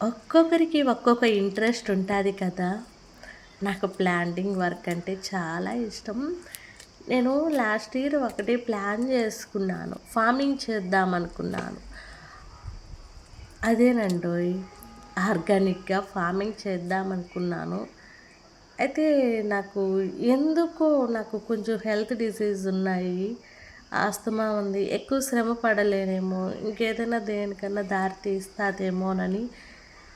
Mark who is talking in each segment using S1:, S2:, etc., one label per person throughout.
S1: ఒక్కొక్కరికి ఒక్కొక్క ఇంట్రెస్ట్ ఉంటుంది కదా. నాకు ప్లాంటింగ్ వర్క్ అంటే చాలా ఇష్టం. నేను లాస్ట్ ఇయర్ ఒకటి ప్లాన్ చేసుకున్నాను, ఫార్మింగ్ చేద్దాం అనుకున్నాను. అదేనండోయ్, ఆర్గానిక్గా ఫార్మింగ్ చేద్దాం అనుకున్నాను. అయితే నాకు ఎందుకో నాకు కొంచెం హెల్త్ డిసీజ్ ఉన్నాయి, ఆస్తమా ఉంది, ఎక్కువ శ్రమ పడలేనేమో, ఇంకేదైనా దేనికన్నా దారి తీస్తాదేమోనని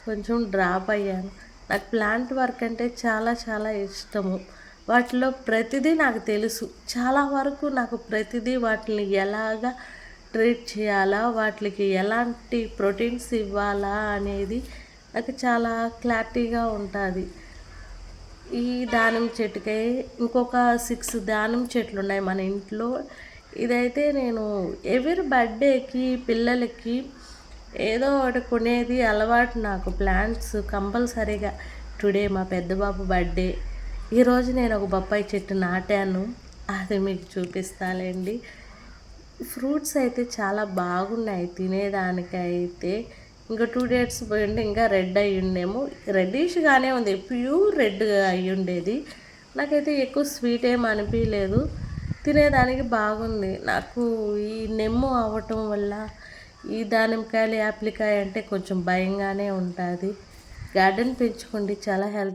S1: కొంచెం డ్రాప్ అయ్యాను. నాకు ప్లాంట్ వర్క్ అంటే చాలా చాలా ఇష్టము. వాటిలో ప్రతిదీ నాకు తెలుసు. చాలా వరకు నాకు ప్రతిదీ వాటిని ఎలాగా ట్రీట్ చేయాలా, వాటికి ఎలాంటి ప్రోటీన్స్ ఇవ్వాలా అనేది నాకు చాలా క్లారిటీగా ఉంటుంది. ఈ దానిమ్మ చెట్టుకై ఇంకొక 6 దానిమ్మ చెట్లు ఉన్నాయి మన ఇంట్లో. ఇదైతే నేను ఎవరి బర్త్డేకి పిల్లలకి ఏదో ఒకటి కొనేది అలవాటు నాకు. ప్లాంట్స్ కంపల్సరీగా. టుడే మా పెద్ద బాబు బర్త్డే. ఈరోజు నేను ఒక బొప్పాయి చెట్టు నాటాను, అది మీకు చూపిస్తాలేండి. ఫ్రూట్స్ అయితే చాలా బాగున్నాయి తినేదానికైతే. ఇంకా 2 డేట్స్ పోయింటే ఇంకా రెడ్ అయ్యి ఉండేమో. రెడ్డిష్గానే ఉంది, ప్యూర్ రెడ్గా అయ్యి ఉండేది. నాకైతే ఎక్కువ స్వీట్ ఏం అనిపించలేదు, తినేదానికి బాగుంది. నాకు ఈ నెమ్ము అవ్వటం వల్ల ఈ దానిమ్మకాయలు యాప్లికాయ అంటే కొంచెం భయంగానే ఉంటుంది. గార్డెన్ పెంచుకోండి, చాలా హెల్తీ.